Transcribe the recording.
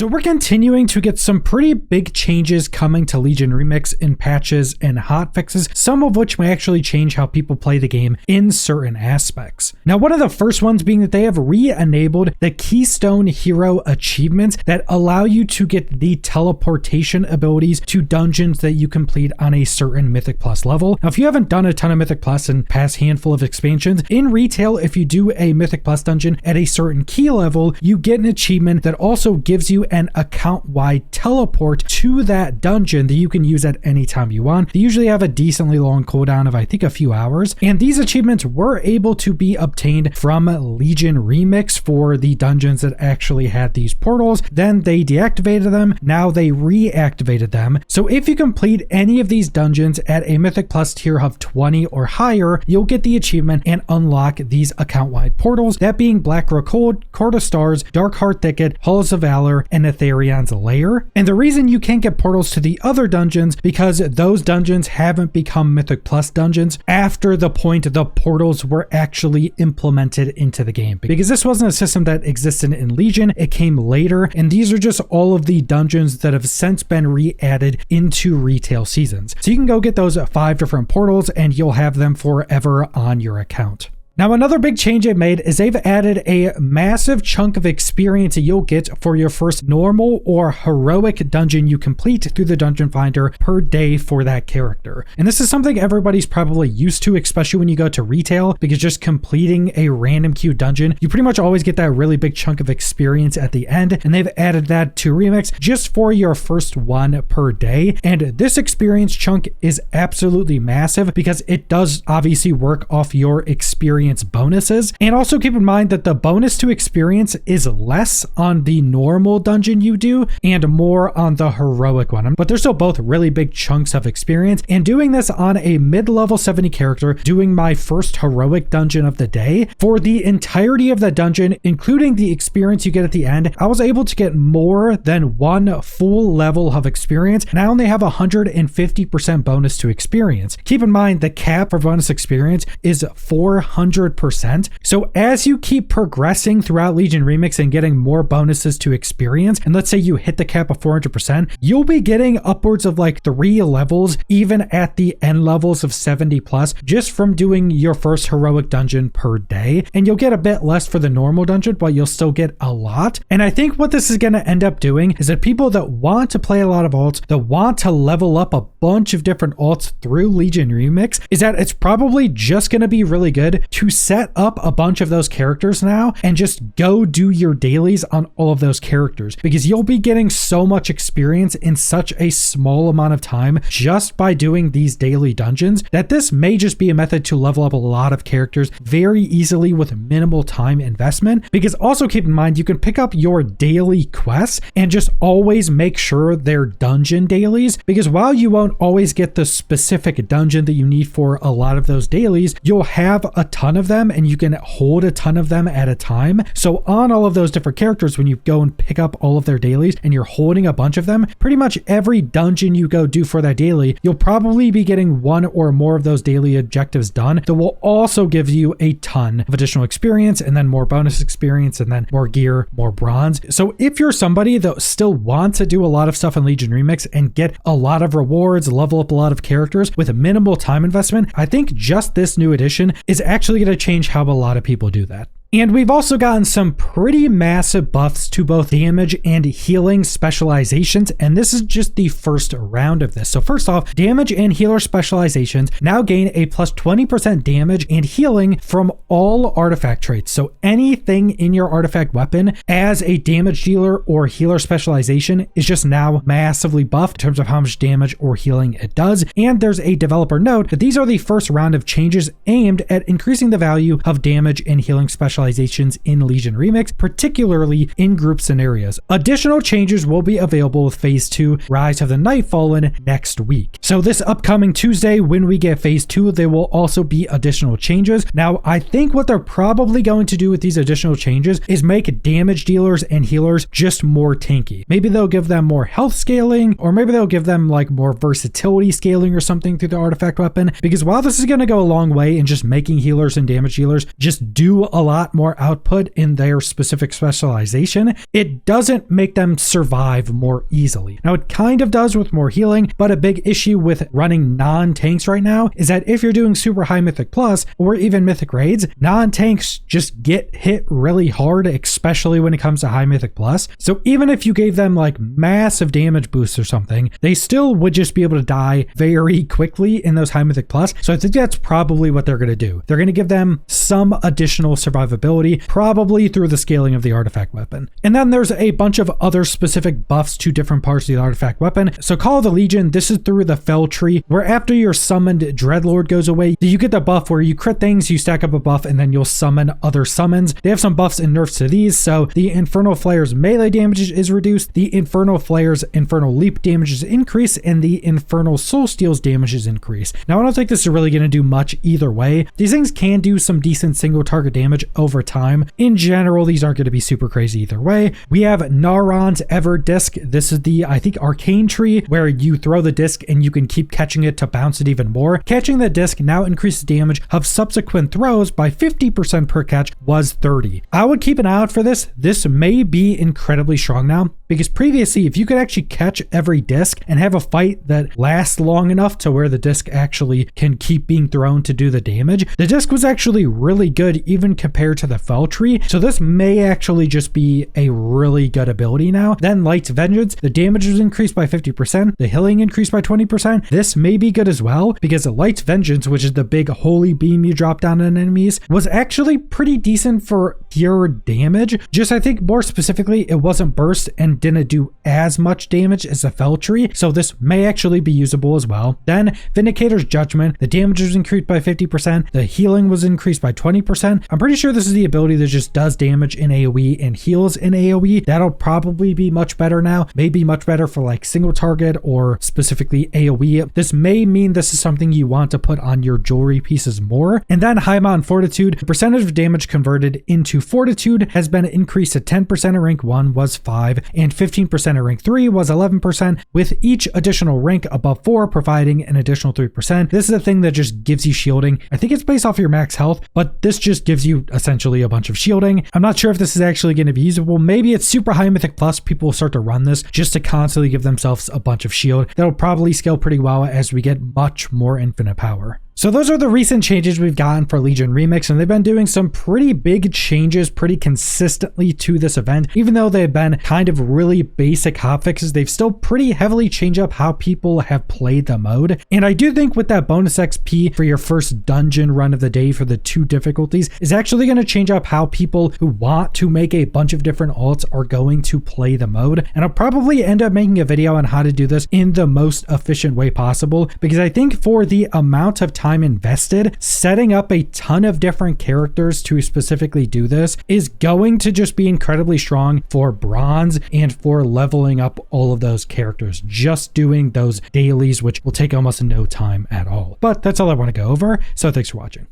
So we're continuing to get some pretty big changes coming to Legion Remix in patches and hotfixes, some of which may actually change how people play the game in certain aspects. Now, one of the first ones being that they have re-enabled the Keystone hero achievements that allow you to get the teleportation abilities to dungeons that you complete on a certain Mythic Plus level. Now, if you haven't done a ton of Mythic Plus in past handful of expansions, in retail, if you do a Mythic Plus dungeon at a certain key level, you get an achievement that also gives you an account-wide teleport to that dungeon that you can use at any time you want. They usually have a decently long cooldown of I think a few hours, and these achievements were able to be obtained from Legion Remix for the dungeons that actually had these portals. Then they deactivated them, now they reactivated them. So if you complete any of these dungeons at a Mythic Plus tier of 20 or higher, you'll get the achievement and unlock these account-wide portals, that being Blackrock Hold, Court of Stars, Darkheart Thicket, Halls of Valor, and Etherion's Lair. And the reason you can't get portals to the other dungeons because those dungeons haven't become Mythic Plus dungeons after the point the portals were actually implemented into the game. Because this wasn't a system that existed in Legion, it came later, and these are just all of the dungeons that have since been re-added into retail seasons. So you can go get those 5 different portals and you'll have them forever on your account. Now, another big change they've made is they've added a massive chunk of experience that you'll get for your first normal or heroic dungeon you complete through the dungeon finder per day for that character. And this is something everybody's probably used to, especially when you go to retail, because just completing a random queue dungeon, you pretty much always get that really big chunk of experience at the end. And they've added that to Remix just for your first one per day. And this experience chunk is absolutely massive because it does obviously work off your experience bonuses. And also keep in mind that the bonus to experience is less on the normal dungeon you do and more on the heroic one, but they're still both really big chunks of experience. And doing this on a mid-level 70 character, doing my first heroic dungeon of the day, for the entirety of the dungeon, including the experience you get at the end, I was able to get more than one full level of experience, and I only have 150% bonus to experience. Keep in mind the cap for bonus experience is 400%. So as you keep progressing throughout Legion Remix and getting more bonuses to experience, and let's say you hit the cap of 400%, you'll be getting upwards of like 3 levels, even at the end levels of 70 plus, just from doing your first heroic dungeon per day. And you'll get a bit less for the normal dungeon, but you'll still get a lot. And I think what this is going to end up doing is that people that want to play a lot of alts, that want to level up a bunch of different alts through Legion Remix, is that it's probably just going to be really good to set up a bunch of those characters now and just go do your dailies on all of those characters, because you'll be getting so much experience in such a small amount of time just by doing these daily dungeons that this may just be a method to level up a lot of characters very easily with minimal time investment. Because also keep in mind, you can pick up your daily quests and just always make sure they're dungeon dailies, because while you won't always get the specific dungeon that you need for a lot of those dailies, you'll have a ton of them and you can hold a ton of them at a time. So on all of those different characters, when you go and pick up all of their dailies and you're holding a bunch of them, pretty much every dungeon you go do for that daily, you'll probably be getting one or more of those daily objectives done that will also give you a ton of additional experience, and then more bonus experience, and then more gear, more bronze. So if you're somebody that still wants to do a lot of stuff in Legion Remix and get a lot of rewards, level up a lot of characters with a minimal time investment, I think just this new edition is actually going to change how a lot of people do that. And we've also gotten some pretty massive buffs to both damage and healing specializations, and this is just the first round of this. So first off, damage and healer specializations now gain a plus 20% damage and healing from all artifact traits. So anything in your artifact weapon as a damage dealer or healer specialization is just now massively buffed in terms of how much damage or healing it does. And there's a developer note that these are the first round of changes aimed at increasing the value of damage and healing specializations in Legion Remix, particularly in group scenarios. Additional changes will be available with Phase 2 Rise of the Nightfallen next week. So this upcoming Tuesday, when we get Phase 2, there will also be additional changes. Now, I think what they're probably going to do with these additional changes is make damage dealers and healers just more tanky. Maybe they'll give them more health scaling, or maybe they'll give them like more versatility scaling or something through the artifact weapon, because while this is going to go a long way in just making healers and damage dealers just do a lot lot more output in their specific specialization, it doesn't make them survive more easily. Now, it kind of does with more healing, but a big issue with running non-tanks right now is that if you're doing super high Mythic Plus or even Mythic Raids, non-tanks just get hit really hard, especially when it comes to high Mythic Plus. So even if you gave them like massive damage boosts or something, they still would just be able to die very quickly in those high Mythic Plus. So I think that's probably what they're going to do. They're going to give them some additional survivability, probably through the scaling of the artifact weapon. And then there's a bunch of other specific buffs to different parts of the artifact weapon. So Call of the Legion, this is through the Fell Tree, where after your summoned Dreadlord goes away, you get the buff where you crit things, you stack up a buff, and then you'll summon other summons. They have some buffs and nerfs to these, so the Infernal Flare's melee damage is reduced, the Infernal Flare's Infernal Leap damage is increased, and the Infernal Soul Steal's damage is increased. Now, I don't think this is really going to do much either way. These things can do some decent single target damage over time. In general, these aren't going to be super crazy either way. We have Naron's Ever Disc. This is the, I think, Arcane Tree, where you throw the disc and you can keep catching it to bounce it even more. Catching the disc now increases damage of subsequent throws by 50% per catch, was 30. I would keep an eye out for this. This may be incredibly strong now, because previously, if you could actually catch every disc and have a fight that lasts long enough to where the disc actually can keep being thrown to do the damage, the disc was actually really good even compared to the Fell Tree. So this may actually just be a really good ability now. Then Light's Vengeance, the damage was increased by 50%, the healing increased by 20%. This may be good as well, because Light's Vengeance, which is the big holy beam you drop down on enemies, was actually pretty decent for pure damage. Just, I think more specifically, it wasn't burst and didn't do as much damage as the Fell Tree, so this may actually be usable as well. Then Vindicator's Judgment, the damage was increased by 50%, the healing was increased by 20%. I'm pretty sure this is the ability that just does damage in AoE and heals in AoE. That'll probably be much better now, maybe much better for like single target or specifically AoE. This may mean this is something you want to put on your jewelry pieces more. And then High Mountain Fortitude, the percentage of damage converted into Fortitude has been increased to 10% in rank 1 was 5 and 15% in rank 3 was 11%, with each additional rank above 4 providing an additional 3%. This is a thing that just gives you shielding. I think it's based off your max health, but this just gives you essentially a bunch of shielding. I'm not sure if this is actually going to be usable. Maybe it's super high Mythic Plus. People will start to run this just to constantly give themselves a bunch of shield. That'll probably scale pretty well as we get much more infinite power. So those are the recent changes we've gotten for Legion Remix, and they've been doing some pretty big changes pretty consistently to this event. Even though they've been kind of really basic hotfixes, they've still pretty heavily changed up how people have played the mode. And I do think with that bonus XP for your first dungeon run of the day for the 2 difficulties is actually going to change up how people who want to make a bunch of different alts are going to play the mode. And I'll probably end up making a video on how to do this in the most efficient way possible, because I think for the amount of time invested, setting up a ton of different characters to specifically do this is going to just be incredibly strong for bronze and for leveling up all of those characters. Just doing those dailies, which will take almost no time at all. But that's all I want to go over. So thanks for watching.